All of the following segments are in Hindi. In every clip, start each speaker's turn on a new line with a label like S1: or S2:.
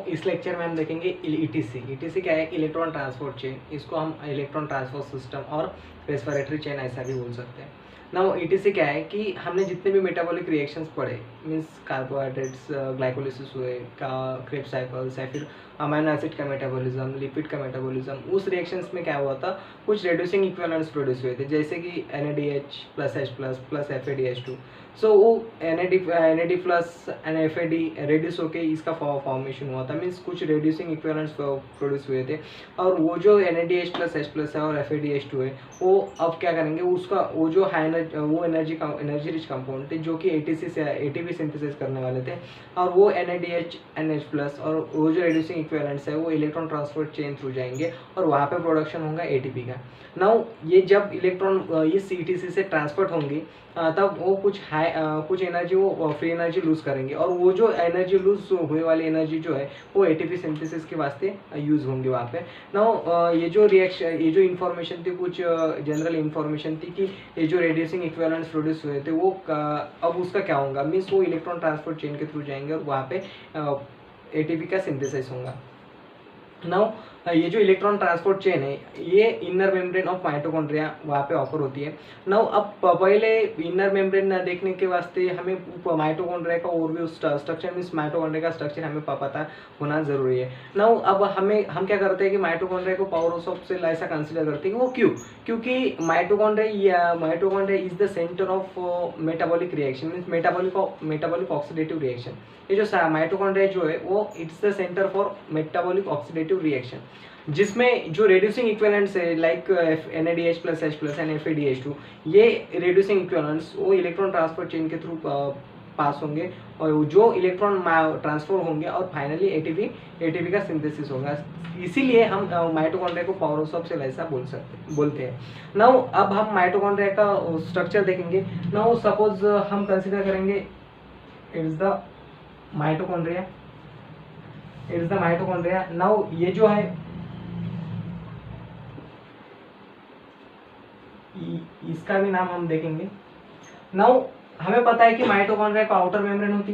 S1: इस लेक्चर में हम देखेंगे ईटीसी। ईटीसी क्या है? Electron transport chain. इसको हम इलेक्ट्रॉन ट्रांसपोर्ट सिस्टम और रेस्पिरेटरी चेन ऐसा भी बोल सकते हैं। नाउ ईटीसी क्या है कि हमने जितने भी मेटाबॉलिक रिएक्शंस पढ़े, मीन्स कार्बोहाइड्रेट्स ग्लाइकोलिसिस हुए, का क्रेब्स साइकिल्स, या फिर अमीनो एसिड का मेटाबॉलिज्म, लिपिड का मेटाबॉलिज्म, उस रिएक्शंस में क्या हुआ था, कुछ रेड्यूसिंग इक्विवेलेंट्स प्रोड्यूस हुए थे, जैसे कि NADH plus H plus FADH2। सो वो NAD प्लस FAD रेड्यूस होके इसका फॉर्मेशन हुआ था, मीन्स कुछ रेड्यूसिंग इक्विवेलेंट्स प्रोड्यूस हुए थे। और वो जो NADH प्लस H प्लस है और FADH2 है, वो अब क्या करेंगे, उसका वो जो हाई वो एनर्जी रिच कंपाउंड थे जो कि ATP सिंथेसिस करने वाले थे, और वो NADH NH प्लस और वो जो रेड्यूसिंग इक्विवेलेंट्स है वो इलेक्ट्रॉन ट्रांसपोर्ट चेन थ्रू जाएंगे और वहाँ पे प्रोडक्शन होगा ATP का। नाउ ये जब इलेक्ट्रॉन ये CTC से ट्रांसपोर्ट होंगी तब वो कुछ एनर्जी वो फ्री एनर्जी लूज करेंगे, और वो जो एनर्जी लूज हुए वाली एनर्जी जो है वो ATP सिंथेसिस के वास्ते यूज होंगे वहाँ पे। नाउ ये जो इन्फॉर्मेशन थी, कुछ जनरल इन्फॉर्मेशन थी कि ये जो रेड्यूसिंग इक्विवेलेंट्स प्रोड्यूस हुए थे वो अब उसका क्या होगा, मीन्स वो इलेक्ट्रॉन ट्रांसपोर्ट चेन के थ्रू जाएंगे और वहाँ पे ATP का सिंथेसिस होगा। नाउ ये जो इलेक्ट्रॉन ट्रांसपोर्ट चेन है ये इनर मेम्ब्रेन ऑफ माइटोकॉन्ड्रिया वहाँ पे ऑफर होती है। नाउ अब पहले इनर मेम्ब्रेन देखने के वास्ते हमें माइटोकॉन्ड्रिया का और भी स्ट्रक्चर, मीन्स माइटोकॉन्ड्रिया का स्ट्रक्चर हमें पता होना जरूरी है। नाउ अब हम क्या करते हैं कि माइटोकॉन्ड्रिया को पावर ऑफ सेल ऐसा कंसिडर करते हैं। वो क्योंकि mitochondria is the centre of metabolic reaction, means metabolic oxidative reaction. ये जो माइटोकॉन्ड्रिया जो है वो it's the centre for metabolic oxidative reaction, जिसमें जो रेड्यूसिंग इक्विवेलेंट्स है like NADH plus H plus and FADH2, ये रेड्यूसिंग इक्विवेलेंट्स वो इलेक्ट्रॉन ट्रांसपोर्ट चेन के थ्रू पास होंगे और जो इलेक्ट्रॉन ट्रांसफर होंगे और फाइनली ATP का सिंथेसिस होगा। इसीलिए हम माइटोकॉन्ड्रिया को पावर ऑफ सेल ऐसा बोलते हैं। नाउ अब हम माइटोकॉन्ड्रिया का स्ट्रक्चर देखेंगे। नाउ सपोज हम कंसिडर करेंगे इट्स द माइटोकॉन्ड्रिया। नाउ ये जो है इसका भी नाम हम देखेंगे। नाउ हमें पता है कि माइटोकॉन्ड्रिया को आउटर मेम्ब्रेन होती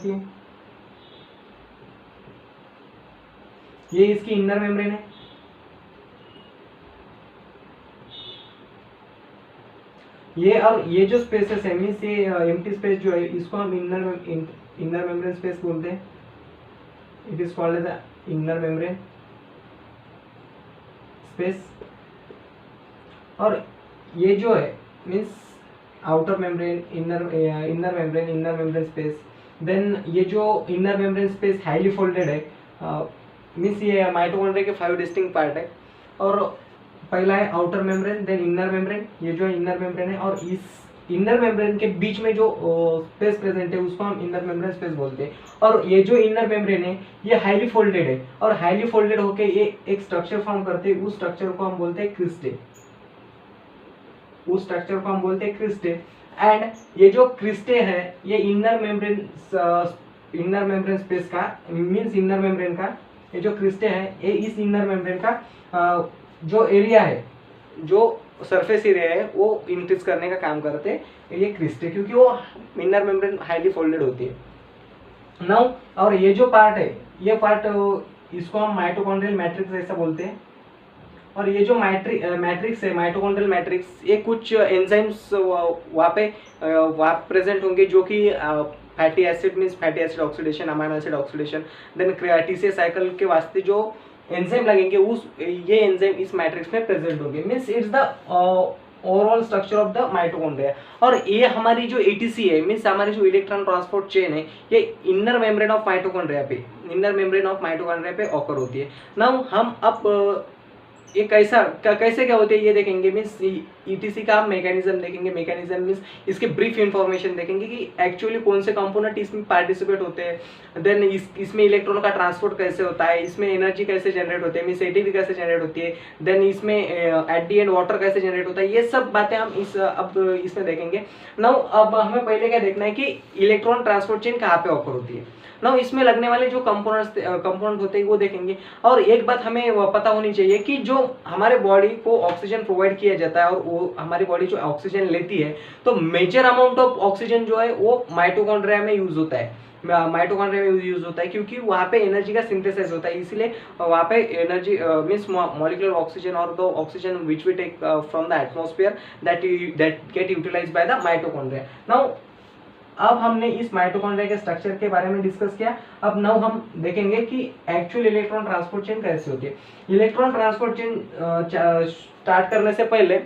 S1: है, ये इसकी इनर मेम्ब्रेन है। ये जो स्पेसेस है, मीन्स ये एम्प्टी स्पेस जो है इसको हम इनर मेम्ब्रेन स्पेस बोलते हैं। It is called as the inner membrane space. और ये जो है means outer membrane, inner membrane space. Then ये जो inner membrane space highly folded है, मीन्स ये माइटोकॉन्ड्रिया के 5 डिस्टिंक्ट पार्ट है। और पहला है outer membrane, then inner membrane, ये जो है इनर मेम्ब्रेन है, और इस इनर मेम्ब्रेन के बीच में जो स्पेस प्रेजेंट है उसको हम इनर मेम्ब्रेन स्पेस बोलते हैं। और ये जो इनर मेम्ब्रेन है ये हाईली फोल्डेड है, और हाईली फोल्डेड होके ये एक स्ट्रक्चर फॉर्म करते हैं, उस स्ट्रक्चर को हम बोलते हैं क्रिस्टे। एंड ये जो क्रिस्टे है ये इनर मेम्ब्रेन स्पेस का, मीन्स इनर मेम्ब्रेन का ये जो क्रिस्टे है ये इस इनर मेम्ब्रेन का जो एरिया है, जो सरफेस एरिया है वो इंक्रीज करने का काम करते हैं ये क्रिस्टे, क्योंकि वो इनर मेम्ब्रेन हाईली फोल्डेड होती है। नाउ और ये जो पार्ट है, ये पार्ट इसको हम माइटोकॉन्ड्रियल मैट्रिक्स ऐसा बोलते हैं। और ये जो मैट्रिक्स है, माइटोकॉन्ड्रियल मैट्रिक्स, ये कुछ एंजाइम्स वहाँ प्रेजेंट होंगे जो कि fatty acid oxidation, amino acid oxidation, then TCA cycle के वास्ते जो एंजाइम लगेंगे ये एंजाइम इस मैट्रिक्स में प्रेजेंट होंगे। Means it's the overall structure of the mitochondria. और ये हमारी जो ATC है, मीन्स हमारी जो इलेक्ट्रॉन ट्रांसपोर्ट चेन है, ये इनर मेम्ब्रेन ऑफ माइटोकॉन्ड्रिया पे ऑकर होती है। नाउ हम अब ये कैसे क्या होते हैं ये देखेंगे। मीन्स ETC का मैकेनिज्म देखेंगे। मैकेनिज्म मीन्स इसके ब्रीफ इंफॉर्मेशन देखेंगे कि एक्चुअली कौन से कंपोनेंट इसमें पार्टिसिपेट होते हैं, देन इसमें इलेक्ट्रॉन का ट्रांसपोर्ट कैसे होता है, इसमें एनर्जी कैसे जनरेट होती है, मीन्स ATP कैसे जनरेट होती है, देन इसमें एट दी एंड वाटर कैसे जनरेट होता है, ये सब बातें हम इसमें देखेंगे। नाउ अब हमें पहले क्या देखना है कि इलेक्ट्रॉन ट्रांसपोर्ट चेन कहाँ पे ऑकर होती है। नाउ इसमें लगने वाले जो कंपोनेंट होते हैं वो देखेंगे। और एक बात हमें पता होनी चाहिए कि जो हमारे बॉडी को ऑक्सीजन प्रोवाइड किया जाता है और वो हमारी बॉडी जो ऑक्सीजन लेती है, तो मेजर अमाउंट ऑफ ऑक्सीजन जो है वो माइटोकॉन्ड्रिया में यूज होता है। माइटोकॉन्ड्रिया में यूज होता है, क्योंकि वहाँ पे एनर्जी का सिंथेसिस होता है, इसलिए वहाँ पे एनर्जी मीन्स मॉलिक्यूलर ऑक्सीजन और the oxygen which we take from the atmosphere that get utilised by the mitochondria. Now अब हमने इस माइटोकॉन्ड्रिया के स्ट्रक्चर के बारे में डिस्कस किया। अब नाउ हम देखेंगे कि एक्चुअल इलेक्ट्रॉन ट्रांसपोर्ट चेन कैसे होती है। इलेक्ट्रॉन ट्रांसपोर्ट चेन स्टार्ट करने से पहले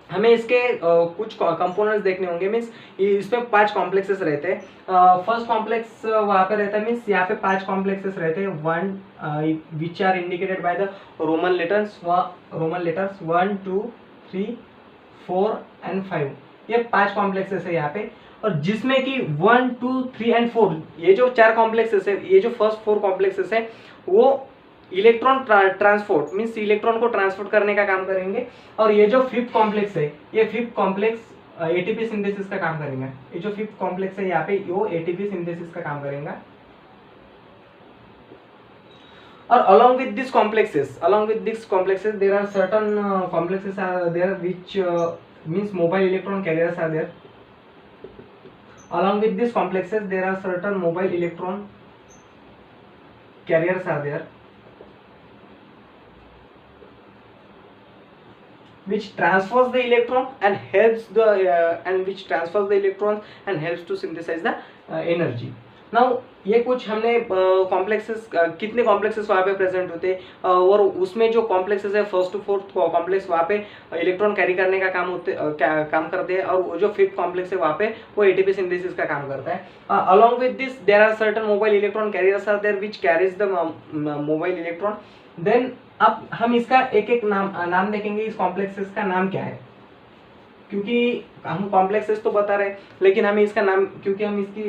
S1: हमें इसके कुछ कंपोनेंट्स देखने होंगे। मीन्स इसमें 5 कॉम्प्लेक्सेस रहते हैं। फर्स्ट कॉम्प्लेक्स वहाँ पे रहता है, मीन्स यहाँ पे 5 कॉम्प्लेक्सेस रहते हैं, 1 which are indicated by the Roman letters 1 2 3 4 and 5। ये 5 कॉम्प्लेक्सेस है यहाँ पे, और जिसमें कि 1 2 3 एंड 4 ये जो 4 कॉम्प्लेक्सेस है, ये जो फर्स्ट 4 कॉम्प्लेक्सेस है वो इलेक्ट्रॉन ट्रांसपोर्ट मीन्स इलेक्ट्रॉन को ट्रांसपोर्ट करने का काम करेंगे। और ये जो 5th कॉम्प्लेक्स है, ये 5th कॉम्प्लेक्स एटीपी सिंथेसिस का काम करेंगे। ये जो 5th कॉम्प्लेक्स है यहाँ पे वो एटीपी सिंथेसिस का काम करेगा। और along with these complexes there are certain complexes are there which means mobile electron carriers are there. Along with these complexes there are certain mobile electron carriers are there which transfers the electron and helps the to synthesize the energy. Now ये कुछ हमने कॉम्प्लेक्सेस, कितने कॉम्प्लेक्सेस वहाँ पे प्रेजेंट होते हैं, और उसमें जो कॉम्प्लेक्सेस है 1st to 4th कॉम्प्लेक्स वहाँ पे इलेक्ट्रॉन कैरी करने का काम करते हैं, और वो जो 5th कॉम्प्लेक्स है वहाँ पे वो एटीपी सिंथेसिस का काम करता है। Along with this there are certain mobile electron carriers are there which carries the mobile electron. Then अब हम इसका एक एक नाम देखेंगे, इस कॉम्प्लेक्सेस का नाम क्या है, क्योंकि हम कॉम्प्लेक्सेस तो बता रहे हैं लेकिन हमें इसका नाम, क्योंकि हम इसकी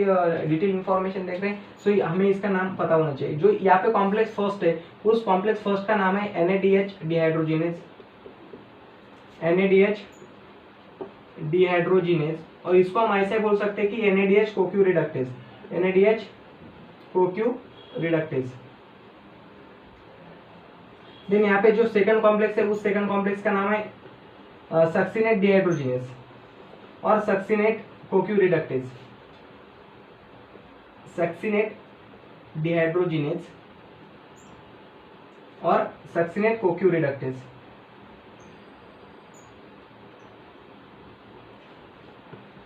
S1: डिटेल इंफॉर्मेशन देख रहे हैं, सो हमें इसका नाम पता होना चाहिए। जो यहाँ पे कॉम्प्लेक्स फर्स्ट है, उस कॉम्प्लेक्स फर्स्ट का नाम है NADH डिहाइड्रोजिनेज, और इसको हम ऐसे बोल सकते हैं कि NADH कोक्यू रिडक्टेज। देन यहाँ पे जो सेकंड कॉम्प्लेक्स है, उस सेकंड कॉम्प्लेक्स का नाम है सक्सिनेट डिहाइड्रोजिनेज और succinate Coco reductase. Succinate dehydrogenase और सक्सिनेट कोक्यू रिडक्टेज।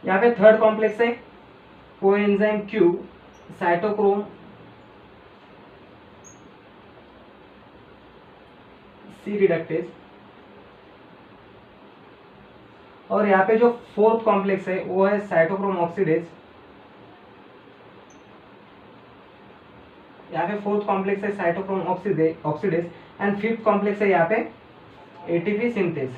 S1: यहाँ पे थर्ड कॉम्प्लेक्स है coenzyme Q cytochrome C reductase. और यहाँ पे जो 4th कॉम्प्लेक्स है वो है साइटोक्रोम ऑक्सीडेज। यहाँ पे 4th कॉम्प्लेक्स है cytochrome oxidase and 5th complex है यहाँ पे एटीपी सिंथेस।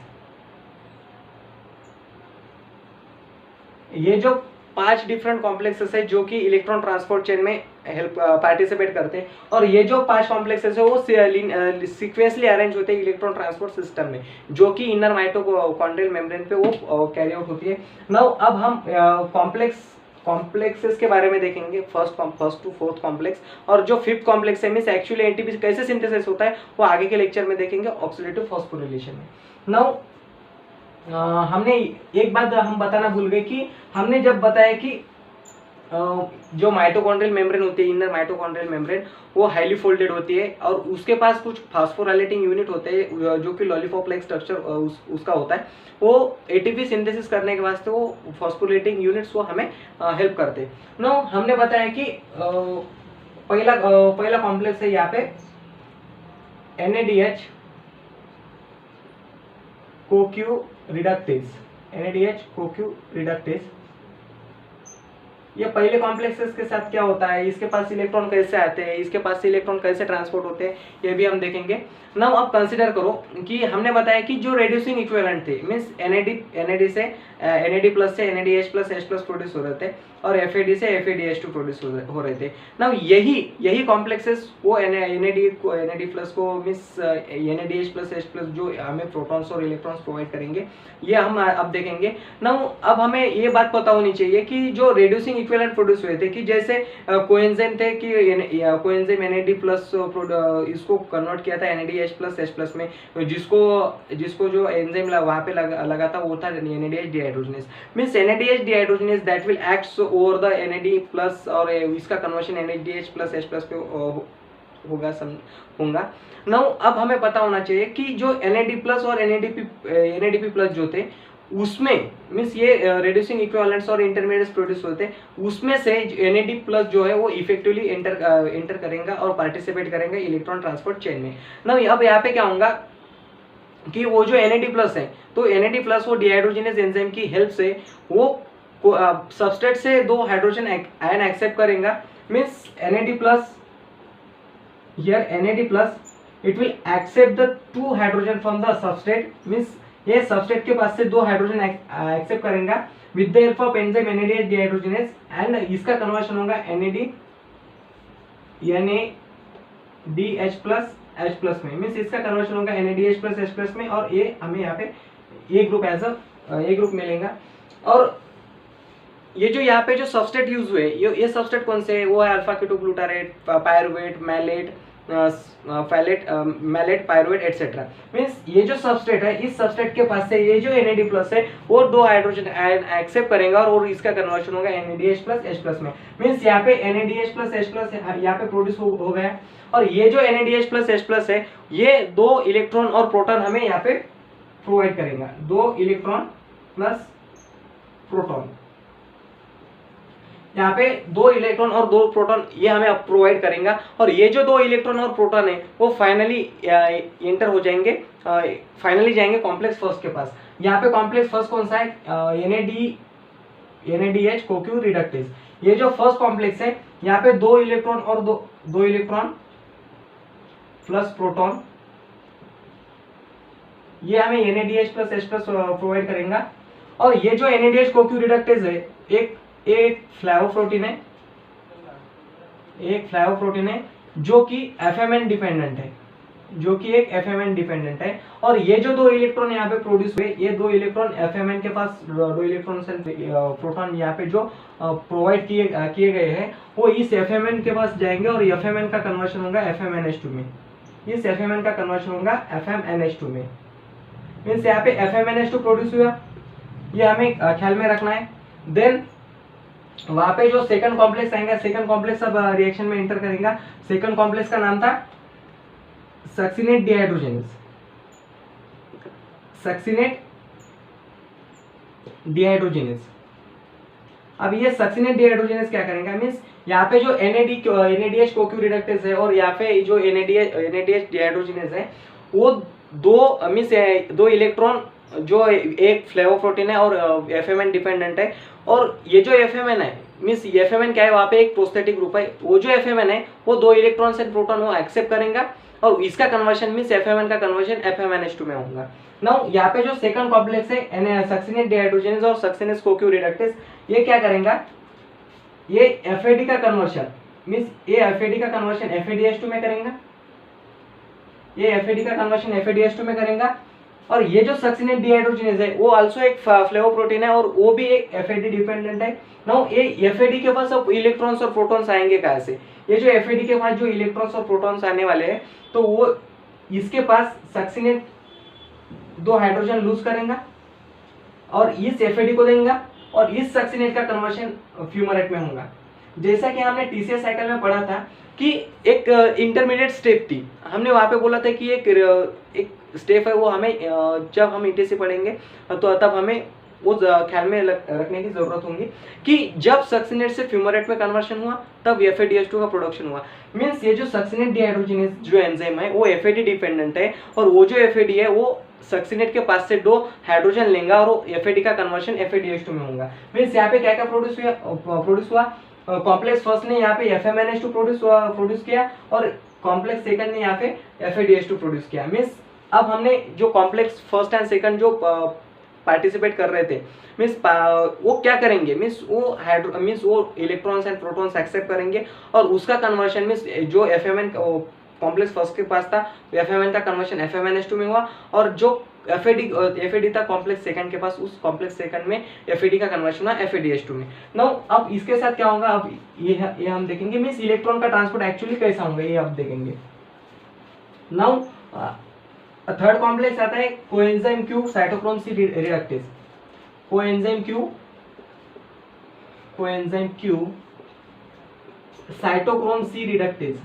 S1: ये जो 5 डिफरेंट कॉम्प्लेक्सेस है जो कि इलेक्ट्रॉन ट्रांसपोर्ट चेन में हेल्प पार्टिसिपेट करते हैं, और ये जो 5 कॉम्प्लेक्सेस है वो सीक्वेंसली अरेंज होते हैं इलेक्ट्रॉन ट्रांसपोर्ट सिस्टम में, जो कि इनर माइटोकॉन्ड्रियल मेम्ब्रेन पे वो कैरी आउट होती है। नाउ अब हम कॉम्प्लेक्सेस के बारे में देखेंगे, फर्स्ट टू 4th कॉम्प्लेक्स, और जो 5th कॉम्प्लेक्स है मींस एक्चुअली एटीपी कैसे सिंथेसिस होता है वो आगे के लेक्चर में देखेंगे ऑक्सीडेटिव फॉस्फोरिलेशन में। नाउ हमने एक बात हम बताना भूल गए कि हमने जब बताया कि जो माइटोकॉन्ड्रियल मेम्ब्रेन होती है, इनर माइटोकॉन्ड्रियल मेम्ब्रेन, वो हाईली फोल्डेड होती है और उसके पास कुछ फास्फोराइलेटिंग यूनिट होते हैं जो कि लॉलीपॉप लाइक स्ट्रक्चर उसका होता है। वो एटीपी सिंथेसिस करने के वास्ते वो फास्फोराइलेटिंग यूनिट्स वो हमें हेल्प करते हैं। नो हमने बताया कि पहला कॉम्प्लेक्स है यहाँ पे NADH कोक्यू रिडक्टेज। ये पहले कॉम्प्लेक्सेस के साथ क्या होता है, इसके पास इलेक्ट्रॉन कैसे आते हैं, इसके पास से इलेक्ट्रॉन कैसे ट्रांसपोर्ट होते हैं, ये भी हम देखेंगे। नाउ अब कंसीडर करो कि हमने बताया कि जो रेड्यूसिंग इक्विवेलेंट थे मींस NAD से NAD प्लस से NADH plus H plus produce हो रहे थे और FAD से FADH2 प्रोड्यूस हो रहे थे। नाउ यही कॉम्प्लेक्सेस वो NAD प्लस को means NADH plus H plus जो हमें प्रोटॉन्स और इलेक्ट्रॉन्स प्रोवाइड करेंगे, ये हम अब देखेंगे। नाउ अब हमें ये बात पता होनी चाहिए कि जो रेड्यूसिंग इक्विवेलेंट प्रोड्यूस हुए थे कि जैसे कोएंजाइम थे कि कोएंजाइम NAD प्लस इसको कन्वर्ट किया था NADH प्लस H प्लस में, जिसको जो एंजाइम वहाँ पे लगा था वो था NADH dehydrogenase. Means NADH dehydrogenase that will acts over the NAD plus और इसका conversion NADH plus H plus पे होगा। नाउ अब हमें पता होना चाहिए कि जो NAD प्लस और NADP प्लस जो थे उसमें मीन्स ये रेड्यूसिंग इक्विवेलेंट्स और इंटरमीडिएट्स प्रोड्यूस होते हैं, उसमें से NAD प्लस जो है वो इफेक्टिवली एंटर करेगा और पार्टिसिपेट करेंगे इलेक्ट्रॉन ट्रांसपोर्ट चेन में। ना अब यहाँ पे क्या होगा कि वो जो NAD प्लस है, तो NAD प्लस वो डिहाइड्रोजनेस एंजाइम की हेल्प से वो सबस्ट्रेट से 2 हाइड्रोजन आयन एक्सेप्ट करेगा। Means NAD plus here NAD plus it will accept the 2 hydrogen from the substrate, means ये सबस्ट्रेट के पास से 2 हाइड्रोजन एक्सेप्ट करेगा with the help of enzyme NADH dehydrogenase and इसका कन्वर्शन होगा NADH प्लस H प्लस में, मीन्स इसका कन्वर्शन होगा NADH प्लस H प्लस में और ये हमें यहाँ पे ये ग्रुप ए ग्रुप मिलेगा। और ये जो यहाँ पे जो सबस्ट्रेट यूज हुए ये सबस्ट्रेट कौन से है, वो है alpha ketoglutarate, pyruvate, malate, pyruvate etcetera. Means ये जो सबस्ट्रेट है इस सबस्ट्रेट के पास से ये जो NAD प्लस है वो 2 हाइड्रोजन आयन एक्सेप्ट करेगा और इसका कन्वर्शन होगा NADH प्लस H प्लस में। मीन्स यहाँ पे NADH प्लस H प्लस यहाँ पे प्रोड्यूस हो गया और ये जो NADH प्लस H प्लस है ये 2 इलेक्ट्रॉन और प्रोटॉन हमें यहाँ पे प्रोवाइड करेगा, 2 इलेक्ट्रॉन प्लस प्रोटॉन, यहाँ पे 2 इलेक्ट्रॉन और 2 प्रोटॉन ये हमें प्रोवाइड करेगा। और ये जो 2 इलेक्ट्रॉन और प्रोटॉन है वो फाइनली एंटर हो जाएंगे, फाइनली जाएंगे कॉम्प्लेक्स फर्स्ट के पास। यहाँ पे कॉम्प्लेक्स फर्स्ट कौन सा है, NADH कोक्यू रिडक्टेज। ये जो फर्स्ट कॉम्प्लेक्स है यहाँ पे 2 इलेक्ट्रॉन और 2 इलेक्ट्रॉन प्लस प्रोटॉन ये हमें NADH plus H plus provide करेगा। और ये जो NADH कोक्यू रिडक्टेज है एक फ्लावोप्रोटीन है जो कि FMN डिपेंडेंट है, एक FMN डिपेंडेंट है। और ये जो 2 इलेक्ट्रॉन यहाँ पे प्रोड्यूस हुए ये 2 इलेक्ट्रॉन FMN के पास 2 इलेक्ट्रॉन से प्रोटॉन यहाँ पे जो प्रोवाइड किए गए हैं वो इस FMN के पास जाएंगे और FMN का कन्वर्शन होगा FMNH2 में, इस FMN का कन्वर्शन होगा FMNH2 में। मीन्स यहाँ पे FMNH2 प्रोड्यूस हुआ, ये हमें ख्याल में रखना है। देन वहां पे जो सेकंड कॉम्प्लेक्स आएगा, सेकंड कॉम्प्लेक्स अब रिएक्शन में एंटर करेगा। सेकंड कॉम्प्लेक्स का नाम था सक्सिनेट डिहाइड्रोजनेस। अब ये सक्सिनेट डिहाइड्रोजनेस क्या करेगा, मीन्स यहाँ पे जो NADH कोक्यू रिडक्टेज है और यहाँ पे जो NADH डिहाइड्रोजनेस है वो 2 इलेक्ट्रॉन जो एक फ्लेवोप्रोटीन है और FMN डिपेंडेंट है। और ये जो FMN है मीन्स FMN क्या है, वहाँ पे एक प्रोस्थेटिक ग्रुप है, वो जो FMN है वो 2 इलेक्ट्रॉन एंड प्रोटॉन वो एक्सेप्ट करेगा और इसका कन्वर्शन मीन्स FMN का कन्वर्शन FMNH2 में होगा। नाउ यहाँ पे जो सेकंड कॉम्प्लेक्स है सक्सिनेट डिहाइड्रोजनेस और सक्सिनेस कोक्यू रिडक्टेज, ये क्या करेगा, ये FAD का कन्वर्शन मीन्स ये FAD का कन्वर्शन FADH2 में करेगा, ये FAD का कन्वर्शन FADH2 में करेगा। और ये जो सक्सिनेट डिहाइड्रोजनेस है वो आल्सो एक फ्लेवोप्रोटीन है और वो भी एक FAD डिपेंडेंट है। नाउ ये FAD के पास अब इलेक्ट्रॉन्स और प्रोटॉन्स आएंगे कहाँ से, ये जो FAD के पास जो इलेक्ट्रॉन्स और प्रोटॉन्स आने वाले हैं तो वो इसके पास सक्सिनेट 2 हाइड्रोजन लूज करेगा और इस FAD को देगा और इस सक्सिनेट का कन्वर्शन फ्यूमरेट में होगा। जैसा कि हमने TCA साइकिल में पढ़ा था कि एक इंटरमीडिएट स्टेप थी, हमने वहाँ पे बोला था कि एक स्टेप है वो हमें जब हम ETC पढ़ेंगे तो तब हमें वो ख्याल में रखने की जरूरत होगी कि जब सक्सिनेट से फ्यूमरेट में कन्वर्शन हुआ तब FADH2 का प्रोडक्शन हुआ। मीन्स ये जो सक्सिनेट डिहाइड्रोजनेस जो एंजाइम है वो FAD डिपेंडेंट है और वो जो FAD है वो सक्सिनेट के पास से 2 हाइड्रोजन लेगा और FAD का कन्वर्शन FADH2 में होगा। मीन्स यहाँ पे क्या क्या प्रोड्यूस हुआ, कॉम्प्लेक्स फर्स्ट ने यहाँ पे FMNH2 प्रोड्यूस किया और कॉम्प्लेक्स सेकंड ने यहाँ पे FADH2 प्रोड्यूस किया। मीन्स अब हमने जो कॉम्प्लेक्स फर्स्ट एंड सेकंड जो पार्टिसिपेट कर रहे थे मीन्स वो क्या करेंगे, मीन्स वो इलेक्ट्रॉन्स एंड प्रोटॉन्स एक्सेप्ट करेंगे और उसका कन्वर्शन मीन्स जो FMN कॉम्प्लेक्स फर्स्ट के पास था FMN का कन्वर्शन FMNH2 में हुआ और जो एफ ए डी था कॉम्प्लेक्स सेकंड के पास, उस कॉम्प्लेक्स सेकंड में एफ ए डी का कन्वर्शन हुआ F A D H two में। नाउ अब इसके साथ क्या होगा, अब ये हम देखेंगे मीन्स इलेक्ट्रॉन का ट्रांसपोर्ट एक्चुअली कैसा होगा, ये आप देखेंगे। नाउ थर्ड कॉम्प्लेक्स आता है coenzyme Q cytochrome C reductase. Coenzyme Q cytochrome C reductase,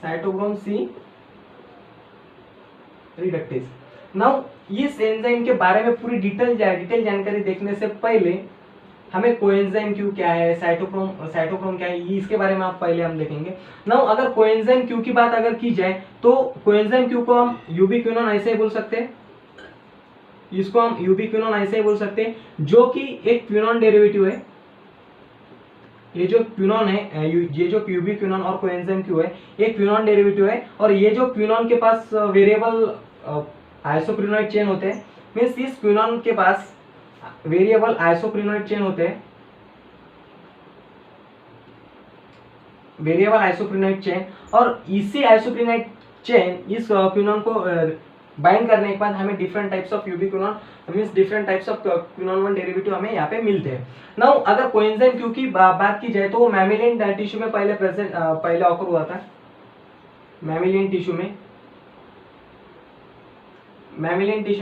S1: cytochrome C reductase. Now इस एंजाइम के बारे में पूरी डिटेल जानकारी देखने से पहले हमें कोएंजाइम क्यू क्या है, साइटोक्रोम क्या है, इसके बारे में आप पहले हम देखेंगे। नाउ अगर कोएंजाइम क्यू की बात अगर की जाए तो कोएंजाइम क्यू को हम यूबिक्विनोन ऐसे ही बोल सकते हैं, इसको हम यूबिक्विनोन ऐसे ही बोल सकते हैं, जो कि एक क्विनोन डेरिवेटिव है। ये जो क्विनोन है, ये जो यूबिक्विनोन और कोएंजाइम क्यू है, ये क्विनोन डेरिवेटिव है। और ये जो क्विनोन के पास वेरिएबल आइसोप्रिनोइड चेन होते हैं, मीन्स इस क्विनोन के पास वेरिएबल आइसोप्रिनोइड चेन होते हैं, वेरिएबल आइसोप्रिनोइड चेन। और इसी आइसोप्रिनोइड चेन इस क्विनोन को बाइंड करने के बाद हमें different types of यूबिक्विनोन means different types of quinone one derivative हमें यहाँ पे मिलते हैं। नाउ अगर कोएंजाइम क्यू की बात की जाए तो वो मैमिलियन टिश्यू में पहले ऑकर हुआ था, मैमिलियन टिश्यू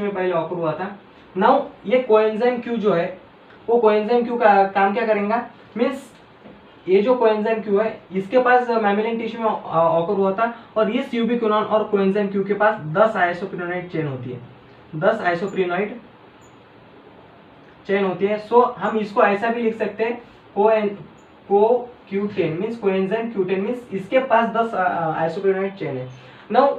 S1: में पहले ऑकर हुआ था। नाउ ये कोएंजाइम क्यू जो है, वो कोएंजाइम क्यू का काम क्या करेगा, मींस ये जो कोएंजाइम क्यू है इसके पास मैमिलियन टिश्यू में ऑकर हुआ था, और इस यूबिक्विनोन और कोएंजाइम क्यू के पास 10 आइसोप्रिनोइड चेन होती है, 10 आइसोप्रिनोइड चेन होती है। सो हम इसको ऐसा भी लिख सकते हैं को Q10 means coenzyme Q10 means इसके पास 10 आइसोप्रिनोइड चेन है। नाउ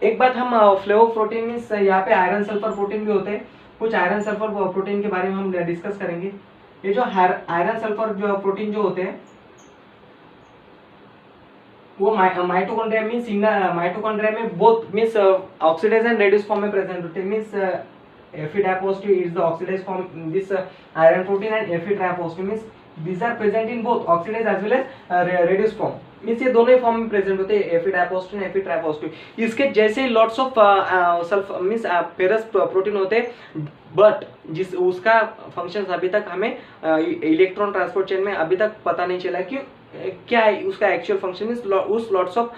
S1: एक बात हम फ्लेवोप्रोटीन मींस यहाँ पे आयरन सल्फर प्रोटीन भी होते हैं, कुछ आयरन सल्फर प्रोटीन के बारे में हम डिस्कस करेंगे। ये जो आयरन सल्फर जो प्रोटीन जो होते हैं वो माइटोकॉन्ड्रिया मींस माइटोकॉन्ड्रिया में both means oxidise and reduce form में प्रेजेंट होते हैं। Means Fe-diapositive is the oxidized form in this iron protein, and Fe-tripositive means these are present in both oxidized as well as reduced form। Means ये दोनों ही फॉर्म में प्रेजेंट होते हैं, Fe-diapositive एंड Fe-tripositive। इसके जैसे lots of sulphur means ferrous protein होते हैं, बट जिस उसका फंक्शन अभी तक हमें इलेक्ट्रॉन ट्रांसपोर्ट चेन में अभी तक पता नहीं चला कि क्या है उसका एक्चुअल फंक्शन उस lots of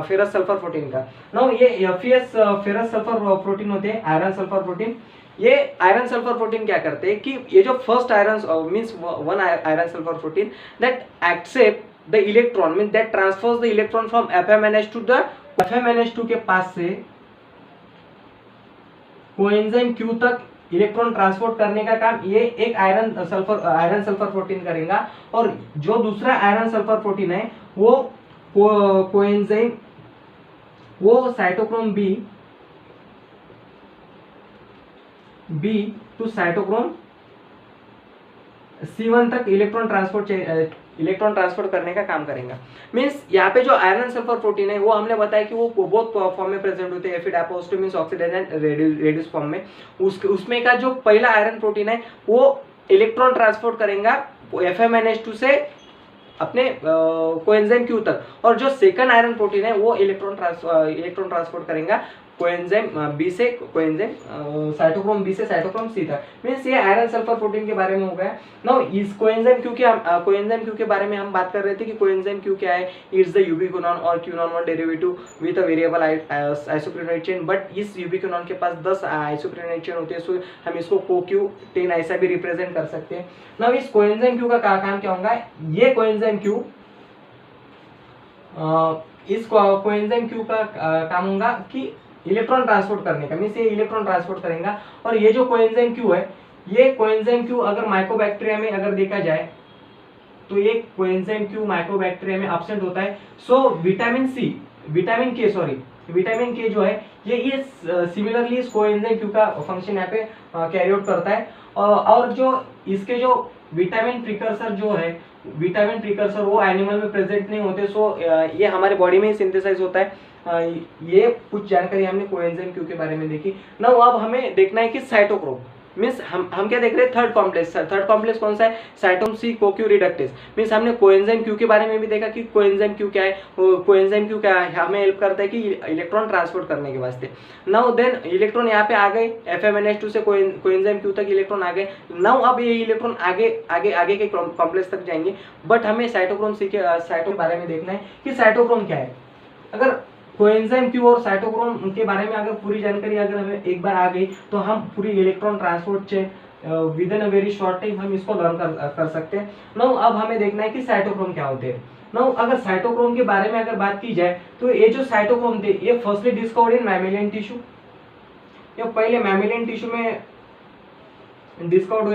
S1: ferrous sulphur protein का। नाउ ये एफईएस फेरस सल्फर प्रोटीन होते हैं, आयरन सल्फर प्रोटीन। ये आयरन सल्फर प्रोटीन क्या करते हैं कि ये जो first iron means one iron sulphur protein that accept the electron means that transfers the electron from FMNH to the FMNH2 के पास से कोएंजाइम Q तक इलेक्ट्रॉन ट्रांसपोर्ट करने का काम ये एक आयरन सल्फर प्रोटीन करेगा। और जो दूसरा आयरन सल्फर प्रोटीन है वो कोएंजाइम वो cytochrome B to cytochrome C1 तक इलेक्ट्रॉन ट्रांसपोर्ट करने का काम करेगा। मींस यहाँ पे जो आयरन सल्फर प्रोटीन है वो हमने बताया कि वो बहुत फॉर्म में प्रेजेंट होते हैं, Fe-diapositive means oxidised and reduce form में। उसमें का जो पहला आयरन प्रोटीन है वो इलेक्ट्रॉन ट्रांसपोर्ट करेगा FMNH2 से अपने कोएंजाइम Q तक, और जो सेकंड आयरन प्रोटीन है वो इलेक्ट्रॉन ट्रांसपोर्ट करेगा कोएंजाइम बी से कोएंजाइम साइटोक्रोम बी से साइटोक्रोम सी तक। मींस ये आयरन सल्फर प्रोटीन के बारे में हो गया। नाउ इस कोएंजाइम क्यू के बारे में हम बात कर रहे थे कि कोएंजाइम क्यू क्या है, इट्स द यूबिक्विनोन और quinone one derivative with a variable isoprenoid chain. But इस यूबिक्विनोन के पास 10 आइसोप्रिनोइड चेन होती है, सो हम इसको CoQ10 ऐसा भी रिप्रेजेंट कर सकते हैं। नाउ इस कोएंजाइम क्यू का काम क्या होगा, ये कोएंजाइम क्यू इस कोएंजाइम क्यू का काम होगा कि इलेक्ट्रॉन ट्रांसपोर्ट करने का, मींस ये इलेक्ट्रॉन ट्रांसपोर्ट करेगा। और ये जो कोएंजाइम क्यू है, ये कोएंजाइम क्यू अगर माइकोबैक्टीरिया में अगर देखा जाए तो ये कोएंजाइम क्यू माइकोबैक्टीरिया में एब्सेंट होता है। सो विटामिन के जो है ये सिमिलरली इस कोएंजाइम क्यू का फंक्शन यहाँ पे कैरी आउट करता है। और जो इसके जो विटामिन प्रिकर्सर जो है, विटामिन प्रिकर्सर वो एनिमल में प्रेजेंट नहीं होते, सो ये हमारे बॉडी में ही सिंथेसाइज होता है। ये कुछ जानकारी हमने कोएंजाइम क्यू के बारे में देखी। नाउ अब हमें देखना है कि मीन्स हम क्या देख रहे हैं, थर्ड कॉम्प्लेक्स कौन सा है, साइटोम सी कोक्यू रिडक्टेज। मीन्स हमने कोएंजाइम क्यू के बारे में भी देखा कि कोएंजाइम क्यू क्या है, कोएंजाइम क्यू क्या है, हमें हेल्प करता है कि इलेक्ट्रॉन ट्रांसपोर्ट करने के वास्ते। नाउ देन इलेक्ट्रॉन यहाँ पे आ गए, FMNH2 से कोएंजाइम क्यू तक इलेक्ट्रॉन आ गए। नाउ अब ये इलेक्ट्रॉन आगे के कॉम्प्लेक्स तक जाएंगे, बट हमें साइटोक्रोम सी के साइटो के बारे में देखना है कि साइटोक्रोम क्या है। अगर कोएंजाइम क्यू और साइटोक्रोम के बारे में अगर पूरी जानकारी अगर हमें एक बार आ गई तो हम पूरी electron transport chain with in a very short time हम इसको लर्न कर सकते हैं। नाउ अब हमें देखना है कि साइटोक्रोम क्या होते हैं। नाउ अगर साइटोक्रोम के बारे में अगर बात की जाए तो ये जो साइटोक्रोम थे ये firstly discovered in mammalian tissue, ये पहले मैमेलियन टिश्यू में डिस्कवर्ड हुए।